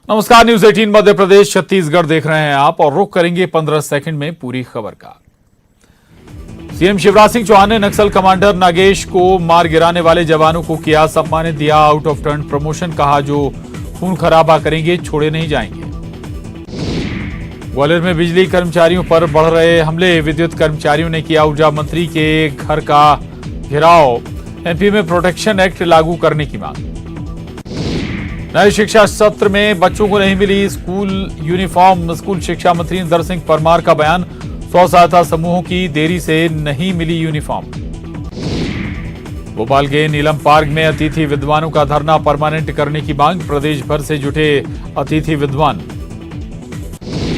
नमस्कार, न्यूज 18 मध्य प्रदेश छत्तीसगढ़ देख रहे हैं आप और रुक करेंगे 15 सेकंड में पूरी खबर का। सीएम शिवराज सिंह चौहान ने नक्सल कमांडर नागेश को मार गिराने वाले जवानों को किया सम्मानित, दिया आउट ऑफ टर्न प्रमोशन, कहा जो खून खराबा करेंगे छोड़े नहीं जाएंगे। ग्वालियर में बिजली कर्मचारियों पर बढ़ रहे हमले, विद्युत कर्मचारियों ने किया ऊर्जा मंत्री के घर का घेराव, एमपी में प्रोटेक्शन एक्ट लागू करने की मांग। नए शिक्षा सत्र में बच्चों को नहीं मिली स्कूल यूनिफॉर्म, स्कूल शिक्षा मंत्री इंदर सिंह परमार का बयान, स्व सहायता समूहों की देरी से नहीं मिली यूनिफॉर्म। भोपाल के नीलम पार्क में अतिथि विद्वानों का धरना परमानेंट करने की मांग, प्रदेश भर से जुटे अतिथि विद्वान।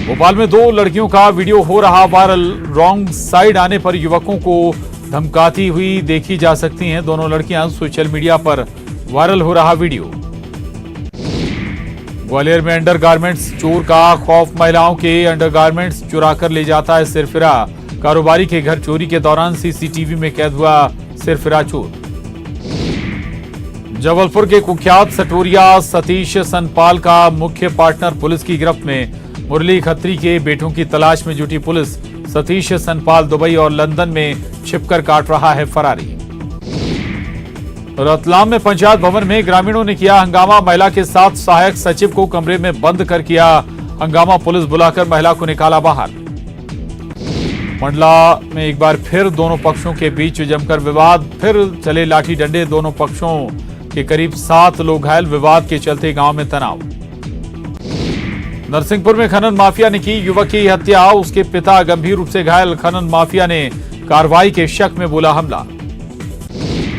भोपाल में 2 लड़कियों का वीडियो हो रहा वायरल, रॉन्ग साइड आने पर युवकों को धमकाती हुई देखी जा सकती हैं दोनों लड़कियां, सोशल मीडिया पर वायरल हो रहा वीडियो। ग्वालियर में अंडरगारमेंट्स चोर का खौफ, महिलाओं के अंडरगारमेंट्स चुराकर ले जाता है सिरफिरा, कारोबारी के घर चोरी के दौरान सीसीटीवी में कैद हुआ सिरफिरा चोर। जबलपुर के कुख्यात सटोरिया सतीश सनपाल का मुख्य पार्टनर पुलिस की गिरफ्त में, मुरली खत्री के बेटों की तलाश में जुटी पुलिस, सतीश सनपाल दुबई और लंदन में छिपकर काट रहा है फरारी। रतलाम में पंचायत भवन में ग्रामीणों ने किया हंगामा, महिला के साथ सहायक सचिव को कमरे में बंद कर किया हंगामा, पुलिस बुलाकर महिला को निकाला बाहर। मंडला में एक बार फिर दोनों पक्षों के बीच जमकर विवाद, फिर चले लाठी डंडे, दोनों पक्षों के करीब 7 लोग घायल, विवाद के चलते गांव में तनाव। नरसिंहपुर में खनन माफिया ने की युवक की हत्या, उसके पिता गंभीर रूप से घायल, खनन माफिया ने कार्रवाई के शक में बोला हमला।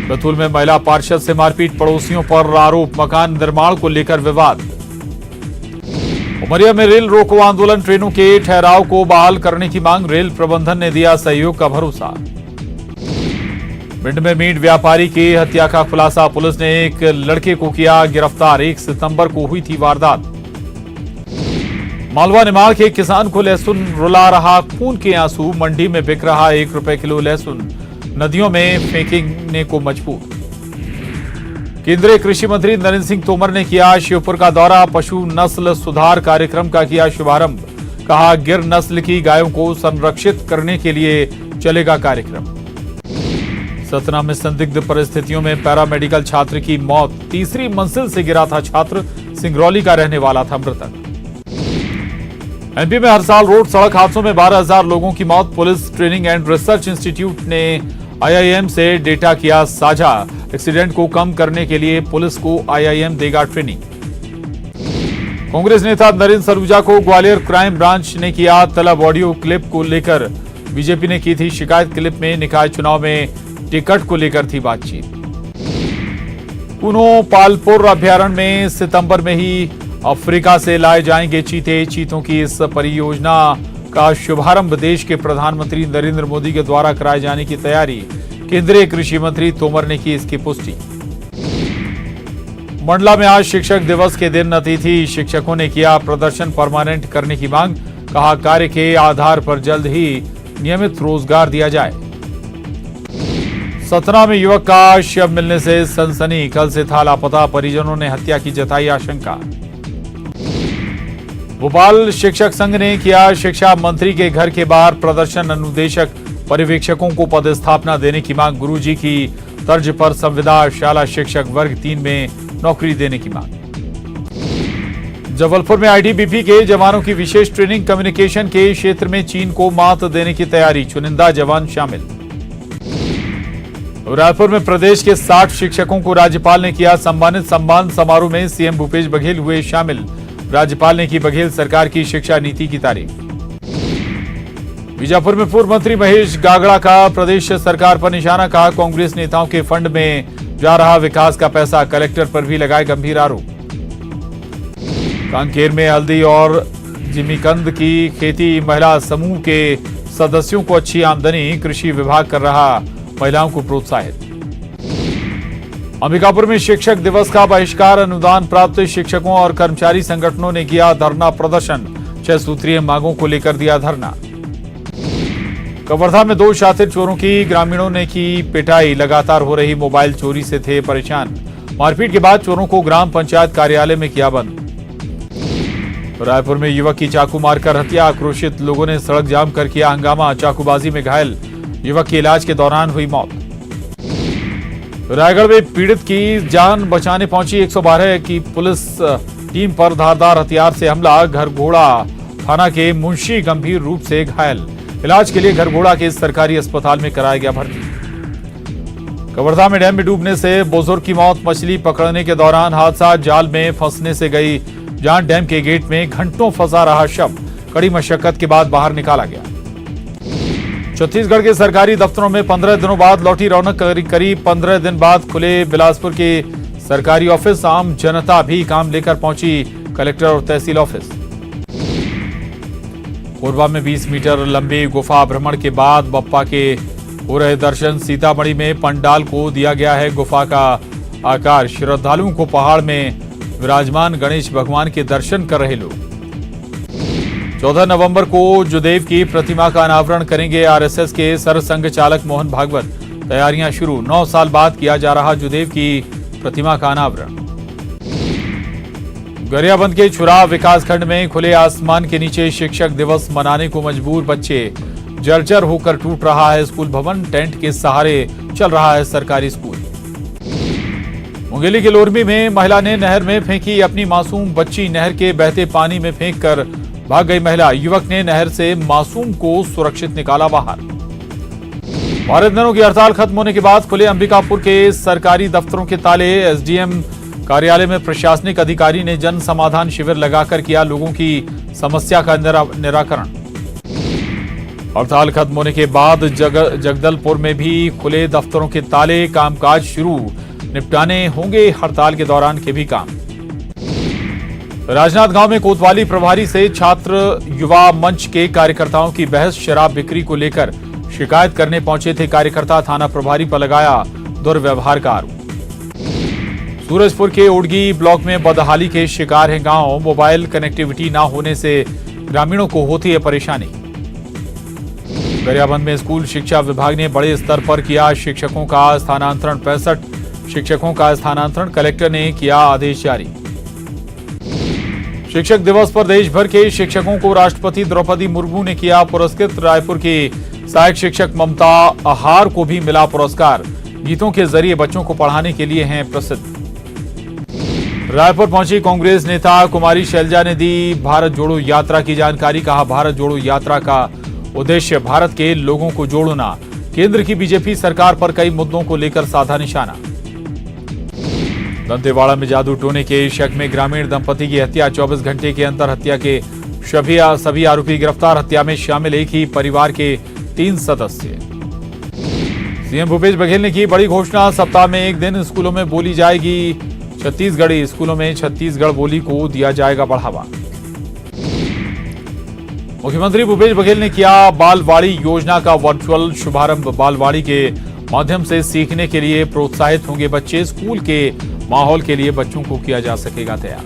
बैतूल में महिला पार्षद से मारपीट, पड़ोसियों पर आरोप, मकान निर्माण को लेकर विवाद। उमरिया में रेल रोको आंदोलन, ट्रेनों के ठहराव को बहाल करने की मांग, रेल प्रबंधन ने दिया सहयोग का भरोसा। भिंड में मीट व्यापारी की हत्या का खुलासा, पुलिस ने एक लड़के को किया गिरफ्तार, 1 सितंबर को हुई थी वारदात। मालवा निमाड़ के किसान को लहसुन रुला रहा खून के आंसू, मंडी में बिक रहा 1 रुपए किलो लहसुन, नदियों में फेंकने को मजबूर। केंद्रीय कृषि मंत्री नरेंद्र सिंह तोमर ने किया शिवपुर का दौरा, पशु नस्ल सुधार कार्यक्रम का किया शुभारंभ, कहा गिर नस्ल की गायों को संरक्षित करने के लिए चलेगा कार्यक्रम। सतना में संदिग्ध परिस्थितियों में पैरामेडिकल छात्र की मौत, 3री मंजिल से गिरा था छात्र, सिंगरौली का रहने वाला था मृतक। एमपी में हर साल रोड सड़क हादसों में 12,000 लोगों की मौत, police training and research institute ने आईआईएम से डेटा किया साझा, एक्सीडेंट को कम करने के लिए पुलिस को आईआईएम देगा ट्रेनिंग। कांग्रेस नेता नरेंद्र सरूजा को ग्वालियर क्राइम ब्रांच ने किया तलब, ऑडियो क्लिप को लेकर बीजेपी ने की थी शिकायत, क्लिप में निकाय चुनाव में टिकट को लेकर थी बातचीत। कुनो पालपुर अभ्यारण्य में सितंबर में ही अफ्रीका से लाए जाएंगे चीते, चीतों की इस परियोजना का शुभारंभ देश के प्रधानमंत्री नरेंद्र मोदी के द्वारा कराए जाने की तैयारी, केंद्रीय कृषि मंत्री तोमर ने की इसकी पुष्टि। मंडला में आज शिक्षक दिवस के दिन अतिथि शिक्षकों ने किया प्रदर्शन, परमानेंट करने की मांग, कहा कार्य के आधार पर जल्द ही नियमित रोजगार दिया जाए। सतना में युवक का शव मिलने से सनसनी, कल से था लापता, परिजनों ने हत्या की जताई आशंका। भोपाल शिक्षक संघ ने किया शिक्षा मंत्री के घर के बाहर प्रदर्शन, अनुदेशक पर्यवेक्षकों को पदस्थापना देने की मांग, गुरुजी की तर्ज पर संविदा शाला शिक्षक वर्ग 3 में नौकरी देने की मांग। जबलपुर में आईटीबीपी के जवानों की विशेष ट्रेनिंग, कम्युनिकेशन के क्षेत्र में चीन को मात देने की तैयारी, चुनिंदा जवान शामिल। रायपुर में प्रदेश के 60 शिक्षकों को राज्यपाल ने किया सम्मानित, सम्मान समारोह में सीएम भूपेश बघेल हुए शामिल, राज्यपाल ने की बघेल सरकार की शिक्षा नीति की तारीफ। बीजापुर में पूर्व मंत्री महेश गागड़ा का प्रदेश सरकार पर निशाना, कहा कांग्रेस नेताओं के फंड में जा रहा विकास का पैसा, कलेक्टर पर भी लगाए गंभीर आरोप। कांकेर में हल्दी और जिमीकंद की खेती, महिला समूह के सदस्यों को अच्छी आमदनी, कृषि विभाग कर रहा महिलाओं को प्रोत्साहित। अंबिकापुर में शिक्षक दिवस का बहिष्कार, अनुदान प्राप्त शिक्षकों और कर्मचारी संगठनों ने किया धरना प्रदर्शन, 6 सूत्रीय मांगों को लेकर दिया धरना। कवर्धा में 2 शातिर चोरों की ग्रामीणों ने की पिटाई, लगातार हो रही मोबाइल चोरी से थे परेशान, मारपीट के बाद चोरों को ग्राम पंचायत कार्यालय में किया बंद। रायपुर में युवक की चाकू मारकर हत्या, आक्रोशित लोगों ने सड़क जाम कर किया हंगामा, चाकूबाजी में घायल युवक की इलाज के दौरान हुई मौत। रायगढ़ में पीड़ित की जान बचाने पहुंची 112 की पुलिस टीम पर धारदार हथियार से हमला, घरघोड़ा थाना के मुंशी गंभीर रूप से घायल, इलाज के लिए घरघोड़ा के सरकारी अस्पताल में कराया गया भर्ती। कवर्धा में डैम में डूबने से बुजुर्ग की मौत, मछली पकड़ने के दौरान हादसा, जाल में फंसने से गई जान, डैम के गेट में घंटों फंसा रहा शव, कड़ी मशक्कत के बाद बाहर निकाला गया। छत्तीसगढ़ के सरकारी दफ्तरों में 15 दिनों बाद लौटी रौनक, करीब 15 दिन बाद खुले बिलासपुर के सरकारी ऑफिस, आम जनता भी काम लेकर पहुंची कलेक्टर और तहसील ऑफिस। कोरबा में 20 मीटर लंबी गुफा भ्रमण के बाद बप्पा के हो रहे दर्शन, सीतामढ़ी में पंडाल को दिया गया है गुफा का आकार, श्रद्धालुओं को पहाड़ में विराजमान गणेश भगवान के दर्शन कर रहे लोग। 14 नवंबर को जुदेव की प्रतिमा का अनावरण करेंगे आरएसएस के सरसंघ चालक मोहन भागवत, तैयारियां शुरू, 9 साल बाद किया जा रहा जुदेव की प्रतिमा का अनावरण। गरियाबंद के छुरा विकासखंड में खुले आसमान के नीचे शिक्षक दिवस मनाने को मजबूर बच्चे, जर्जर होकर टूट रहा है स्कूल भवन, टेंट के सहारे चल रहा है सरकारी स्कूल। मुंगेली के लोरमी में महिला ने नहर में फेंकी अपनी मासूम बच्ची, नहर के बहते पानी में फेंककर भाग गई महिला, युवक ने नहर से मासूम को सुरक्षित निकाला बाहर। 12 दिनों की हड़ताल खत्म होने के बाद खुले अंबिकापुर के सरकारी दफ्तरों के ताले, एसडीएम कार्यालय में प्रशासनिक अधिकारी ने जन समाधान शिविर लगाकर किया लोगों की समस्या का निराकरण। हड़ताल खत्म होने के बाद जगदलपुर में भी खुले दफ्तरों के ताले, कामकाज शुरू, निपटाने होंगे हड़ताल के दौरान के भी काम। राजनांदगांव में कोतवाली प्रभारी से छात्र युवा मंच के कार्यकर्ताओं की बहस, शराब बिक्री को लेकर शिकायत करने पहुंचे थे कार्यकर्ता, थाना प्रभारी पर लगाया दुर्व्यवहार का आरोप। सूरजपुर के ओडगी ब्लॉक में बदहाली के शिकार है गांव, मोबाइल कनेक्टिविटी न होने से ग्रामीणों को होती है परेशानी। गरियाबंद में स्कूल शिक्षा विभाग ने बड़े स्तर पर किया शिक्षकों का स्थानांतरण, 65 शिक्षकों का स्थानांतरण, कलेक्टर ने किया आदेश जारी। शिक्षक दिवस पर देश भर के शिक्षकों को राष्ट्रपति द्रौपदी मुर्मू ने किया पुरस्कृत, रायपुर की सहायक शिक्षक ममता आहार को भी मिला पुरस्कार, गीतों के जरिए बच्चों को पढ़ाने के लिए हैं प्रसिद्ध। रायपुर पहुंची कांग्रेस नेता कुमारी शैलजा ने दी भारत जोड़ो यात्रा की जानकारी, कहा भारत जोड़ो यात्रा का उद्देश्य भारत के लोगों को जोड़ना, केंद्र की बीजेपी सरकार पर कई मुद्दों को लेकर साधा निशाना। दंतेवाड़ा में जादू टोने के शक में ग्रामीण दंपति की हत्या, 24 घंटे के अंदर हत्या के सभी आरोपी गिरफ्तार, हत्या में शामिल एक ही परिवार के 3 सदस्य। सीएम भूपेश बघेल ने की बड़ी घोषणा, सप्ताह में एक दिन स्कूलों में बोली जाएगी छत्तीसगढ़ी, स्कूलों में छत्तीसगढ़ बोली को दिया जाएगा बढ़ावा। मुख्यमंत्री भूपेश बघेल ने किया बालवाड़ी योजना का वर्चुअल शुभारंभ, बालवाड़ी के माध्यम से सीखने के लिए प्रोत्साहित होंगे बच्चे, स्कूल के माहौल के लिए बच्चों को किया जा सकेगा तैयार।